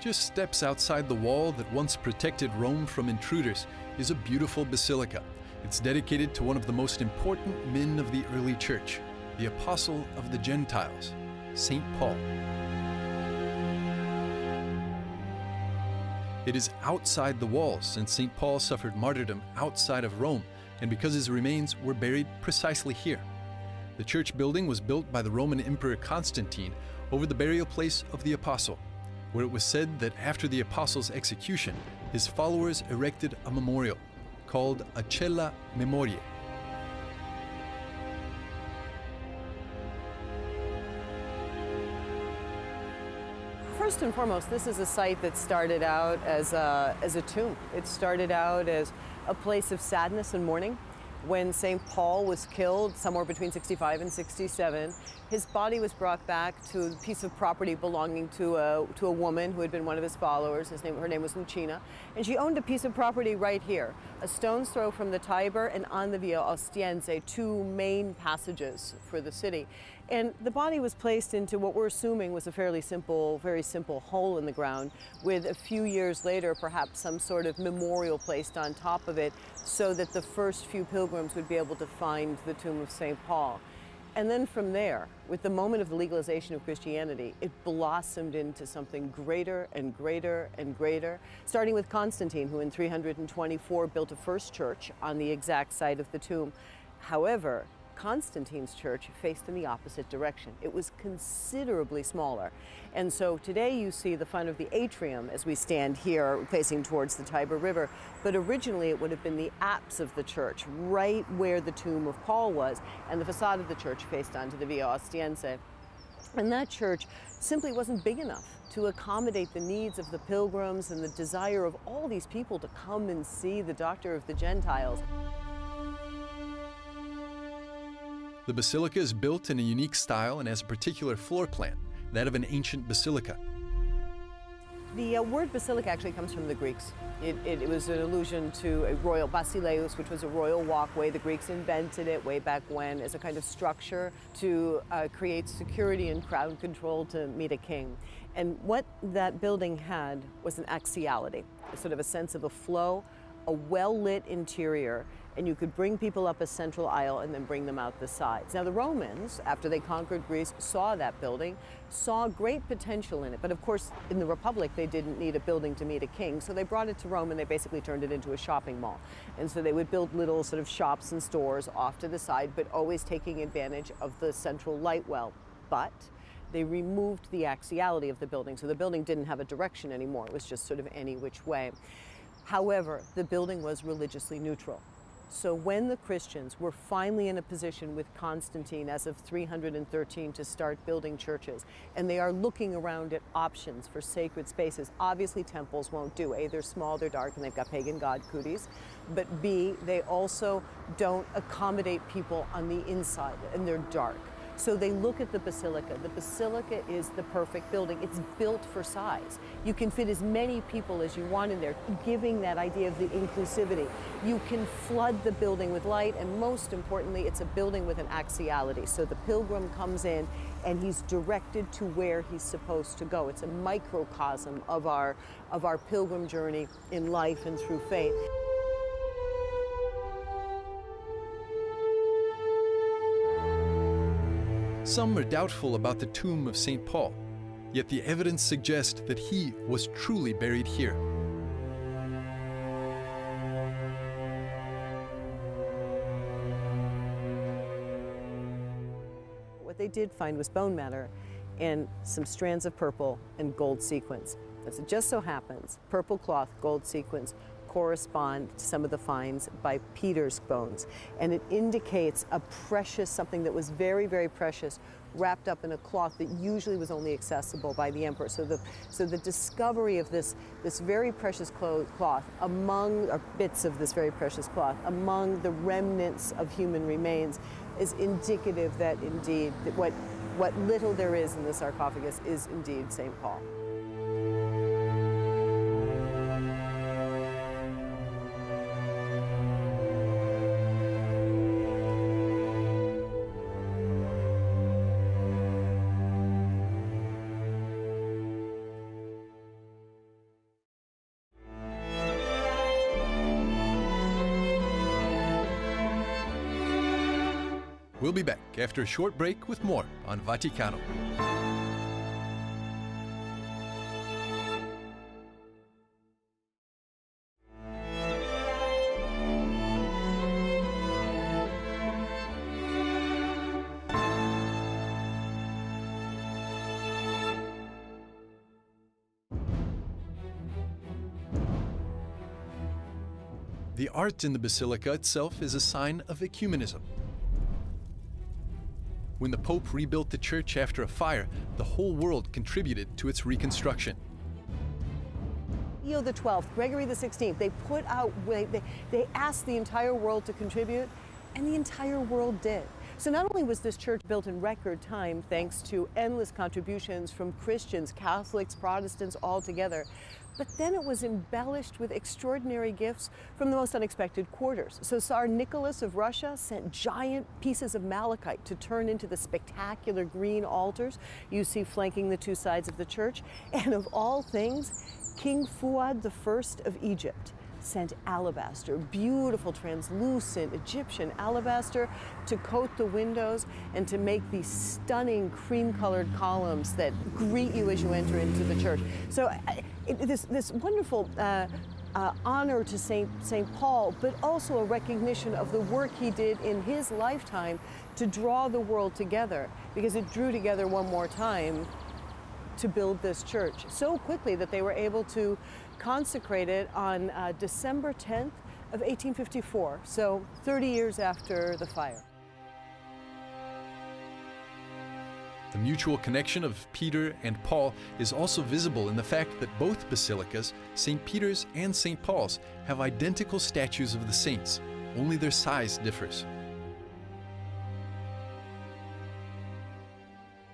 Just steps outside the wall that once protected Rome from intruders is a beautiful basilica. It's dedicated to one of the most important men of the early church, the Apostle of the Gentiles, St. Paul. It is outside the walls since St. Paul suffered martyrdom outside of Rome, and because his remains were buried precisely here. The church building was built by the Roman Emperor Constantine over the burial place of the Apostle, where it was said that after the Apostle's execution, his followers erected a memorial called a cella memoriae. First and foremost, this is a site that started out as a tomb. It started out as a place of sadness and mourning. When St. Paul was killed, somewhere between 65 and 67, his body was brought back to a piece of property belonging to a woman who had been one of his followers. Her name was Lucina, and she owned a piece of property right here, a stone's throw from the Tiber and on the Via Ostiense, two main passages for the city. And the body was placed into what we're assuming was a very simple hole in the ground, with a few years later perhaps some sort of memorial placed on top of it so that the first few pilgrims would be able to find the tomb of St. Paul. And then from there, with the moment of the legalization of Christianity, it blossomed into something greater and greater and greater, starting with Constantine, who in 324 built a first church on the exact site of the tomb. However, Constantine's church faced in the opposite direction. It was considerably smaller. And so today you see the front of the atrium as we stand here facing towards the Tiber River, but originally it would have been the apse of the church, right where the tomb of Paul was, and the facade of the church faced onto the Via Ostiense. And that church simply wasn't big enough to accommodate the needs of the pilgrims and the desire of all these people to come and see the Doctor of the Gentiles. The basilica is built in a unique style and has a particular floor plan, that of an ancient basilica. The word basilica actually comes from the Greeks. It was an allusion to a royal basileus, which was a royal walkway. The Greeks invented it way back when as a kind of structure to create security and crowd control to meet a king. And what that building had was an axiality, sort of a sense of a flow, a well-lit interior, and you could bring people up a central aisle and then bring them out the sides. Now the Romans, after they conquered Greece, saw that building, saw great potential in it, but of course in the Republic they didn't need a building to meet a king, so they brought it to Rome and they basically turned it into a shopping mall. And so they would build little sort of shops and stores off to the side, but always taking advantage of the central light well. But they removed the axiality of the building, so the building didn't have a direction anymore, it was just sort of any which way. However, the building was religiously neutral. So when the Christians were finally in a position with Constantine as of 313 to start building churches, and they are looking around at options for sacred spaces, obviously temples won't do. A, they're small, they're dark, and they've got pagan god cooties. But B, they also don't accommodate people on the inside, and they're dark. So they look at the basilica. The basilica is the perfect building. It's built for size. You can fit as many people as you want in there, giving that idea of the inclusivity. You can flood the building with light, and most importantly, it's a building with an axiality. So the pilgrim comes in and he's directed to where he's supposed to go. It's a microcosm of our pilgrim journey in life and through faith. Some are doubtful about the tomb of St. Paul, yet the evidence suggests that he was truly buried here. What they did find was bone matter and some strands of purple and gold sequins. As it just so happens, purple cloth, gold sequins correspond to some of the finds by Peter's bones. And it indicates a precious, something that was very, very precious, wrapped up in a cloth that usually was only accessible by the emperor. So the discovery of this very precious cloth among, or bits of this very precious cloth, among the remnants of human remains is indicative that indeed, that what little there is in the sarcophagus is indeed St. Paul. We'll be back after a short break with more on Vaticano. The art in the basilica itself is a sign of ecumenism. When the Pope rebuilt the church after a fire, the whole world contributed to its reconstruction. Leo XII, Gregory XVI, they asked the entire world to contribute, and the entire world did. So not only was this church built in record time, thanks to endless contributions from Christians, Catholics, Protestants, all together, but then it was embellished with extraordinary gifts from the most unexpected quarters. So Tsar Nicholas of Russia sent giant pieces of malachite to turn into the spectacular green altars you see flanking the two sides of the church. And of all things, King Fuad I of Egypt sent alabaster, beautiful translucent Egyptian alabaster, to coat the windows and to make these stunning cream-colored columns that greet you as you enter into the church. So this wonderful honor to St. Paul, but also a recognition of the work he did in his lifetime to draw the world together, because it drew together one more time to build this church so quickly that they were able to consecrate it on December 10th of 1854, so 30 years after the fire. The mutual connection of Peter and Paul is also visible in the fact that both basilicas, St. Peter's and St. Paul's, have identical statues of the saints, only their size differs.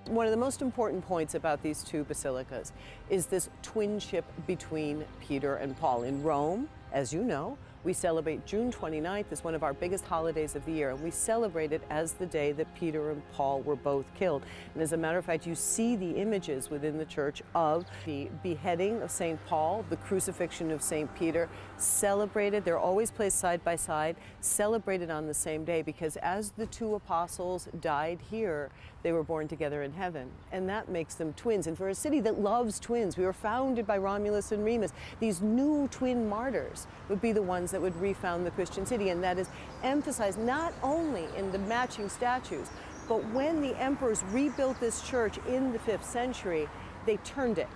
One of the most important points about these two basilicas is this twinship between Peter and Paul. In Rome, as you know, we celebrate June 29th as one of our biggest holidays of the year, and we celebrate it as the day that Peter and Paul were both killed. And as a matter of fact, you see the images within the church of the beheading of St. Paul, the crucifixion of St. Peter, celebrated. They're always placed side by side, celebrated on the same day, because as the two apostles died here, they were born together in heaven, and that makes them twins. And for a city that loves twins, we were founded by Romulus and Remus. These new twin martyrs would be the ones that would refound the Christian city, and that is emphasized not only in the matching statues, but when the emperors rebuilt this church in the 5th century, they turned it.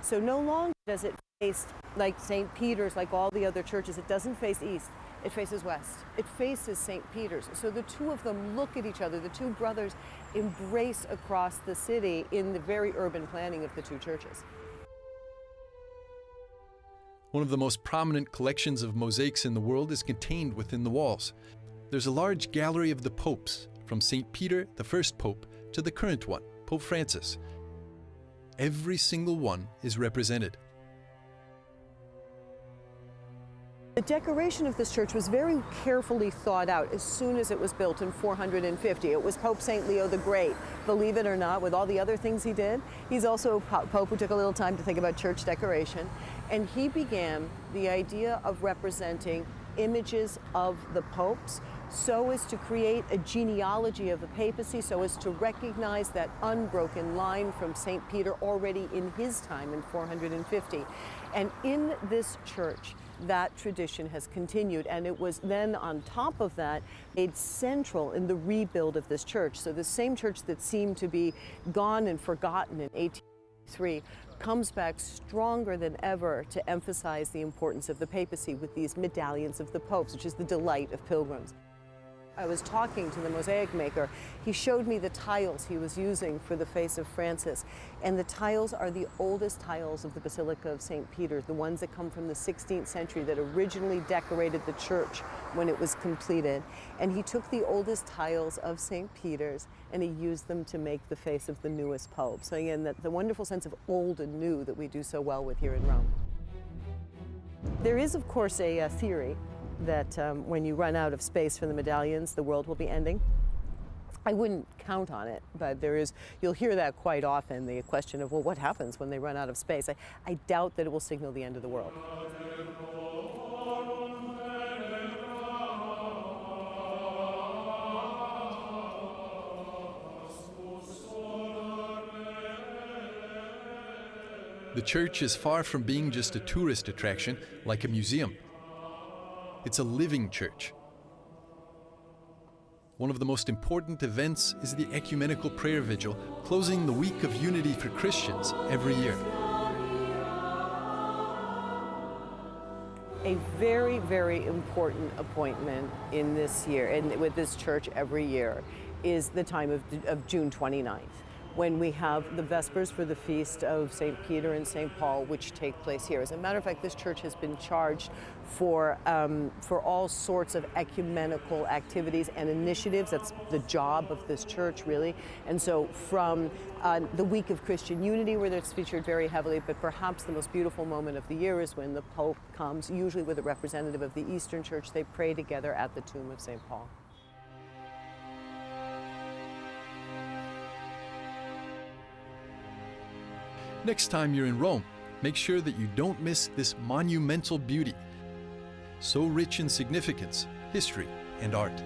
So no longer does it face like St. Peter's, like all the other churches. It doesn't face east. It faces west. It faces St. Peter's. So the two of them look at each other. The two brothers embrace across the city in the very urban planning of the two churches. One of the most prominent collections of mosaics in the world is contained within the walls. There's a large gallery of the popes, from St. Peter, the first pope, to the current one, Pope Francis. Every single one is represented. The decoration of this church was very carefully thought out as soon as it was built in 450. It was Pope St. Leo the Great. Believe it or not, with all the other things he did, he's also a pope who took a little time to think about church decoration. And he began the idea of representing images of the popes so as to create a genealogy of the papacy, so as to recognize that unbroken line from St. Peter already in his time in 450. And in this church, that tradition has continued, and it was then on top of that made central in the rebuild of this church. So the same church that seemed to be gone and forgotten in 1803 comes back stronger than ever to emphasize the importance of the papacy with these medallions of the popes, which is the delight of pilgrims. I was talking to the mosaic maker. He showed me the tiles he was using for the face of Francis. And the tiles are the oldest tiles of the Basilica of St. Peter, the ones that come from the 16th century that originally decorated the church when it was completed. And he took the oldest tiles of St. Peter's and he used them to make the face of the newest pope. So again, the wonderful sense of old and new that we do so well with here in Rome. There is, of course, a theory that when you run out of space for the medallions, the world will be ending. I wouldn't count on it, but you'll hear that quite often, the question of, well, what happens when they run out of space? I doubt that it will signal the end of the world. The church is far from being just a tourist attraction like a museum. It's a living church. One of the most important events is the Ecumenical Prayer Vigil, closing the Week of Unity for Christians every year. A very, very important appointment in this year, and with this church every year, is the time of June 29th, when we have the Vespers for the feast of St. Peter and St. Paul, which take place here. As a matter of fact, this church has been charged for all sorts of ecumenical activities and initiatives. That's the job of this church, really. And so from the Week of Christian Unity, where it's featured very heavily, but perhaps the most beautiful moment of the year is when the Pope comes, usually with a representative of the Eastern Church. They pray together at the tomb of St. Paul. Next time you're in Rome, make sure that you don't miss this monumental beauty, so rich in significance, history, and art.